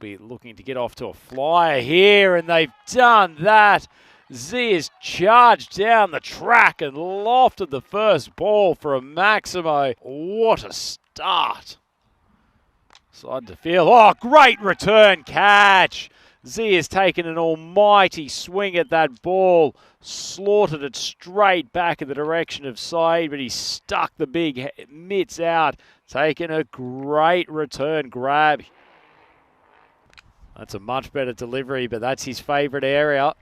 be looking to get off to a flyer here, and they've done that. Z has charged down the track and lofted the first ball for a Maximo. What a start. Side to field. Oh, great return catch. Z has taken an almighty swing at that ball, slaughtered it straight back in the direction of side, but he stuck the big mitts out, taking a great return grab. That's a much better delivery, but that's his favourite area.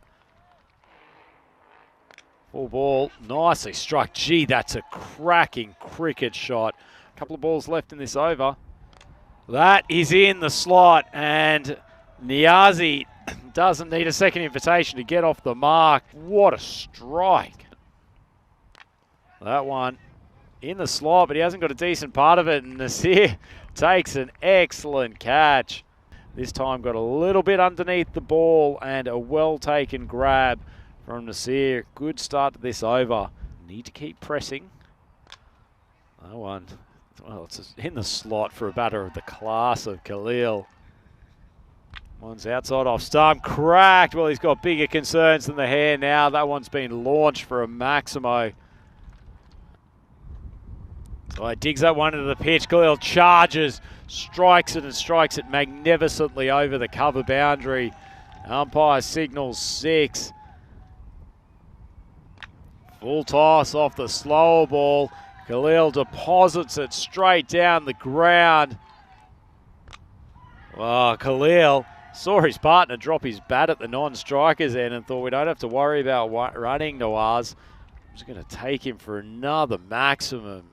Full ball, nicely struck. Gee, that's a cracking cricket shot. A couple of balls left in this over. That is in the slot, and Niazi doesn't need a second invitation to get off the mark. What a strike. That one in the slot, but he hasn't got a decent part of it, and Nasir takes an excellent catch. This time got a little bit underneath the ball, and a well-taken grab from Nasir. Good start to this over. Need to keep pressing. That one, well, it's in the slot for a batter of the class of Khalil. One's outside off stump, cracked. Well, he's got bigger concerns than the hair now. That one's been launched for a Maximo. So he digs that one into the pitch. Khalil charges, strikes it, and strikes it magnificently over the cover boundary. Umpire signals 6. Full toss off the slower ball. Khalil deposits it straight down the ground. Well, Khalil saw his partner drop his bat at the non-striker's end and thought, we don't have to worry about running Nawaz. I'm just going to take him for another maximum.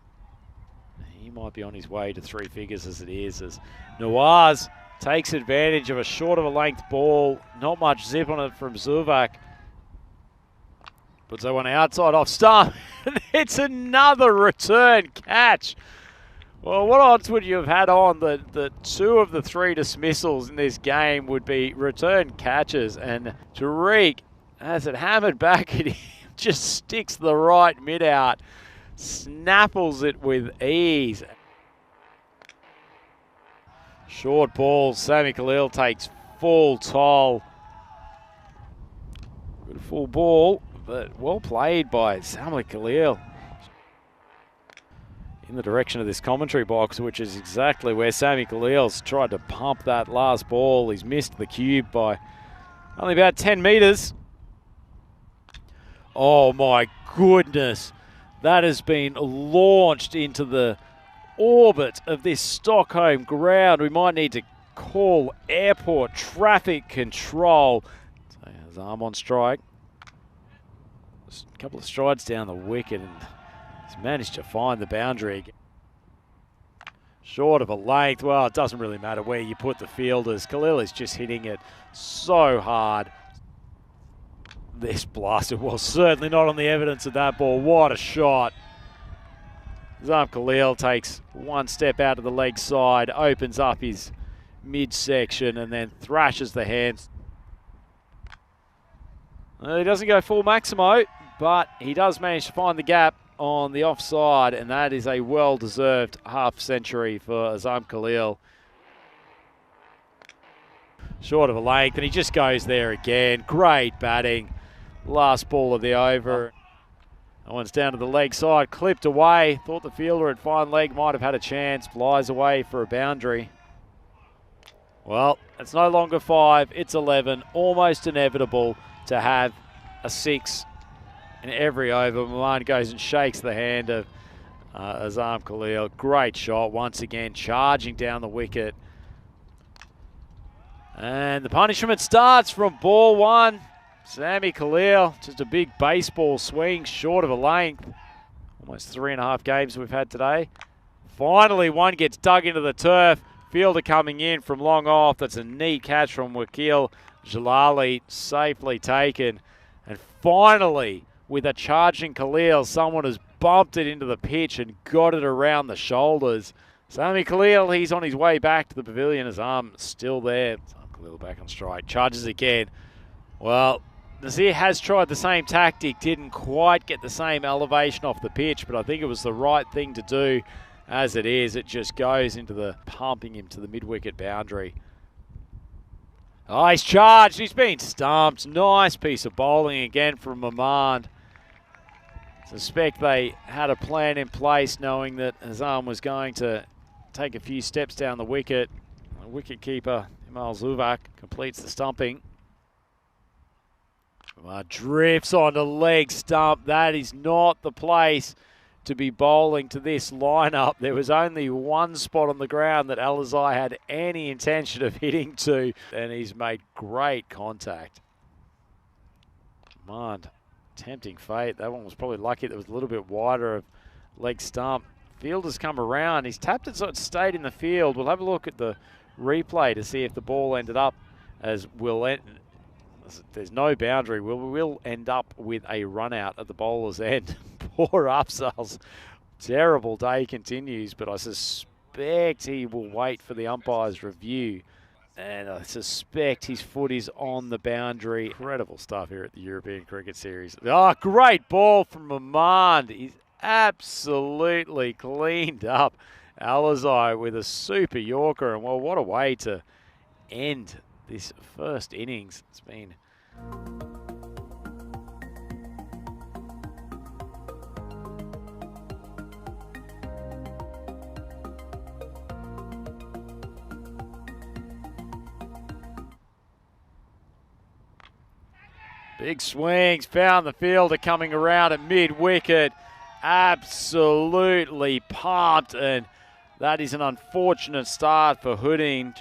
He might be on his way to 3 figures as it is, as Nawaz takes advantage of a short of a length ball. Not much zip on it from Zuvak. Puts that one outside off stump. It's another return catch. Well, what odds would you have had on that 2 of the 3 dismissals in this game would be return catches? And Tariq has it hammered back at him, just sticks the right mid out, snapples it with ease. Short ball, Sami Khalil takes full toll. Good full ball, but well played by Sami Khalil. In the direction of this commentary box, which is exactly where Sami Khalil's tried to pump that last ball. He's missed the cube by only about 10 metres. Oh my goodness. That has been launched into the orbit of this Stockholm ground. We might need to call airport traffic control. So his arm on strike. Just a couple of strides down the wicket, and he's managed to find the boundary. Short of a length. Well, it doesn't really matter where you put the fielders. Khalil is just hitting it so hard. This blaster was certainly not on the evidence of that ball. What a shot. Azam Khalil takes one step out of the leg side, opens up his midsection, and then thrashes the hands. He doesn't go full Maximo, but he does manage to find the gap on the offside, and that is a well-deserved half century for Azam Khalil. Short of a length, and he just goes there again. Great batting. Last ball of the over. That one's down to the leg side, clipped away. Thought the fielder at fine leg might have had a chance. Flies away for a boundary. Well, it's no longer 5, it's 11. Almost inevitable to have a 6 in every over. Milan goes and shakes the hand of Azam Khalil. Great shot once again, charging down the wicket. And the punishment starts from ball 1. Sami Khalil, just a big baseball swing, short of a length. Almost 3.5 games we've had today. Finally, one gets dug into the turf. Fielder coming in from long off. That's a neat catch from Wakil Jalali, safely taken. And finally, with a charging Khalil, someone has bumped it into the pitch and got it around the shoulders. Sami Khalil, he's on his way back to the pavilion. His arm still there. Khalil back on strike, charges again. Well, Nasir has tried the same tactic, didn't quite get the same elevation off the pitch, but I think it was the right thing to do. As it is, it just goes into the pumping him to the mid-wicket boundary. Oh, he's charged. He's been stumped. Nice piece of bowling again from Mamand. Suspect they had a plan in place knowing that Azam was going to take a few steps down the wicket. The wicket keeper, ALZ, completes the stumping. Drifts onto leg stump. That is not the place to be bowling to this lineup. There was only one spot on the ground that ALZ had any intention of hitting to, and he's made great contact. Mamand, tempting fate. That one was probably lucky that it was a little bit wider of leg stump. Fielder's come around. He's tapped it so it stayed in the field. We'll have a look at the replay to see if the ball ended up as there's no boundary. We will end up with a run out at the bowler's end. Poor Upsales. Terrible day continues, but I suspect he will wait for the umpire's review. And I suspect his foot is on the boundary. Incredible stuff here at the European Cricket Series. Oh, great ball from Mamand. He's absolutely cleaned up ALZ with a super Yorker. And well, what a way to end this first innings. It's been big swings, found the fielder coming around at mid-wicket. Absolutely pumped, and that is an unfortunate start for Hooding.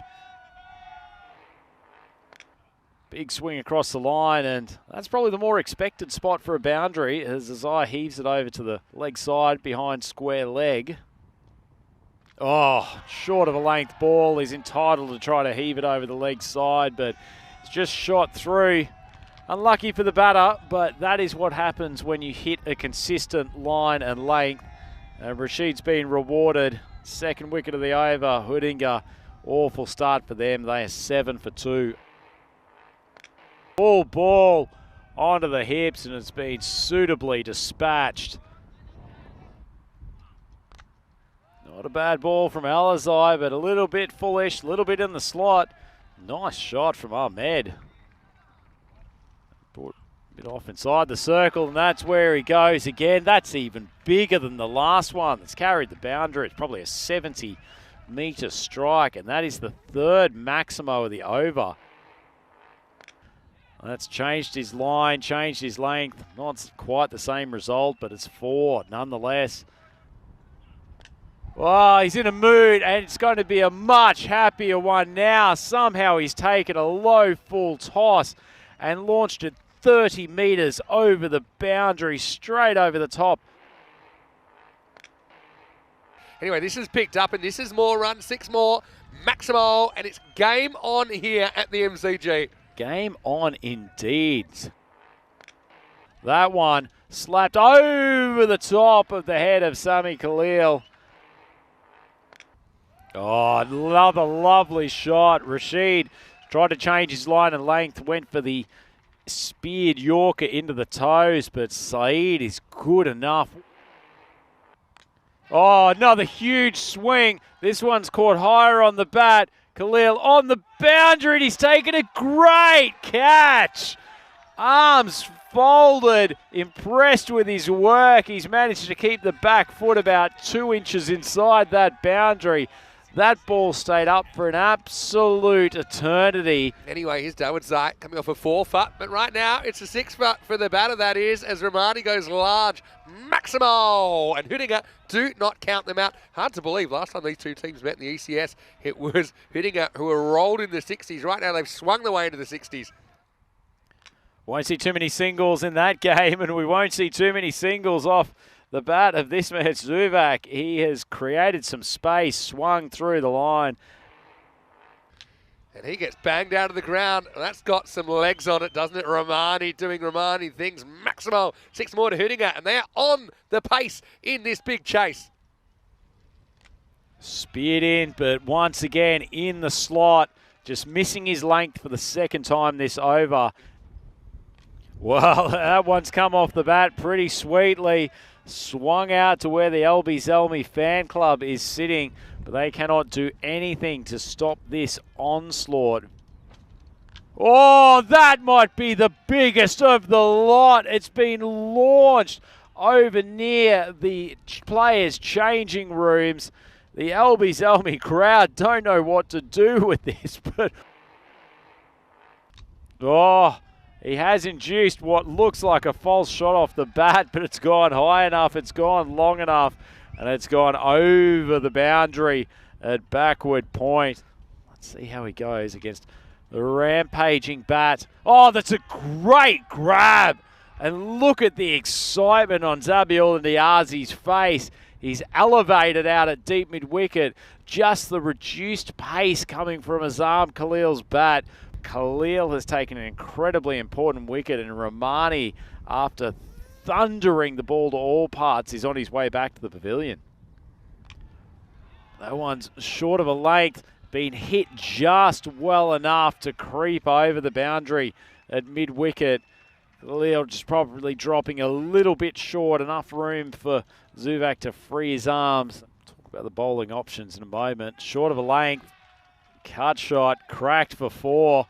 Big swing across the line, and that's probably the more expected spot for a boundary as Azai heaves it over to the leg side behind square leg. Oh, short of a length ball. He's entitled to try to heave it over the leg side, but it's just shot through. Unlucky for the batter, but that is what happens when you hit a consistent line and length. Rashid's been rewarded. Second wicket of the over. Hoodinga, awful start for them. They are 7 for 2. Full ball onto the hips, and it's been suitably dispatched. Not a bad ball from ALZ, but a little bit foolish, a little bit in the slot. Nice shot from Ahmed. Brought a bit off inside the circle, and that's where he goes again. That's even bigger than the last one that's carried the boundary. It's probably a 70-metre strike, and that is the third maximo of the over. That's changed his line, changed his length. Not quite the same result, but it's 4 nonetheless. Oh, he's in a mood, and it's going to be a much happier one now. Somehow he's taken a low full toss and launched it 30 metres over the boundary, straight over the top. Anyway, this is picked up, and this is more runs, 6 more, Maximo, and it's game on here at the MCG. Game on indeed. That one slapped over the top of the head of Sami Khalil. Oh, another lovely shot. Rashid tried to change his line and length, went for the speared Yorker into the toes, but Saeed is good enough. Oh, another huge swing. This one's caught higher on the bat. Khalil on the boundary, and he's taken a great catch. Arms folded, impressed with his work. He's managed to keep the back foot about 2 inches inside that boundary. That ball stayed up for an absolute eternity. Anyway, here's Dawood Zai coming off a 4-foot, but right now it's a 6-foot for the batter, that is, as Ramani goes large. Maximo and Hoodinga do not count them out. Hard to believe, last time these two teams met in the ECS, it was Hoodinga who were rolled in the 60s. Right now they've swung the way into the 60s. Won't see too many singles in that game, and we won't see too many singles off the bat of this man, Zuvak. He has created some space, swung through the line. And he gets banged out of the ground. That's got some legs on it, doesn't it? Ramani doing Ramani things. Maximo, 6 more to Hoodinga, and they are on the pace in this big chase. Speared in, but once again in the slot, just missing his length for the second time this over. Well, that one's come off the bat pretty sweetly. Swung out to where the LB Zelmi fan club is sitting, but they cannot do anything to stop this onslaught. Oh, that might be the biggest of the lot. It's been launched over near the players' changing rooms. The LB's crowd don't know what to do with this, but oh, he has induced what looks like a false shot off the bat, but it's gone high enough, it's gone long enough, and it's gone over the boundary at backward point. Let's see how he goes against the rampaging bat. Oh, that's a great grab. And look at the excitement on Zabiul Niazi's face. He's elevated out at deep mid-wicket. Just the reduced pace coming from Azam Khalil's bat. Khalil has taken an incredibly important wicket, and Rahmani, after thundering the ball to all parts, is on his way back to the pavilion. That one's short of a length, been hit just well enough to creep over the boundary at mid-wicket. Khalil just probably dropping a little bit short, enough room for Zuvak to free his arms. Talk about the bowling options in a moment. Short of a length, cut shot, cracked for 4.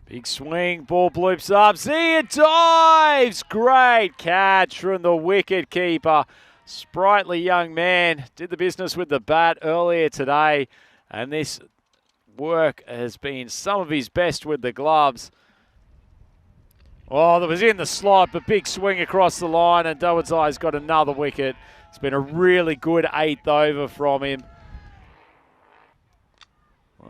Big swing, ball bloops up. See, it dives! Great catch from the wicket keeper. Sprightly young man, did the business with the bat earlier today, and this work has been some of his best with the gloves. Oh, that was in the slot, but big swing across the line, and Dawadzai's got another wicket. It's been a really good 8th over from him.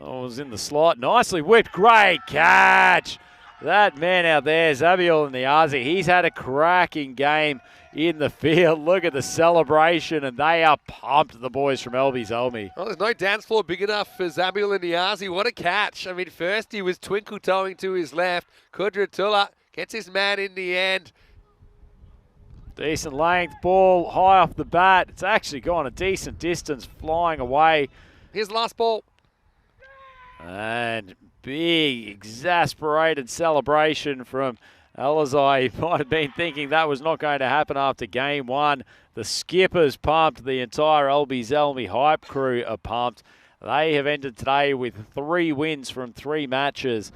Oh, it was in the slot. Nicely whipped. Great catch. That man out there, Zabiul Niazi, he's had a cracking game in the field. Look at the celebration, and they are pumped, the boys from LB's Elmi. Well, there's no dance floor big enough for Zabiul Niazi. What a catch. I mean, first he was twinkle-toeing to his left. Kudratullah gets his man in the end. Decent length, ball high off the bat. It's actually gone a decent distance, flying away. Here's the last ball. And big, exasperated celebration from ALZ. He might have been thinking that was not going to happen after game 1. The skipper's pumped. The entire LB's Elmi hype crew are pumped. They have ended today with 3 wins from 3 matches.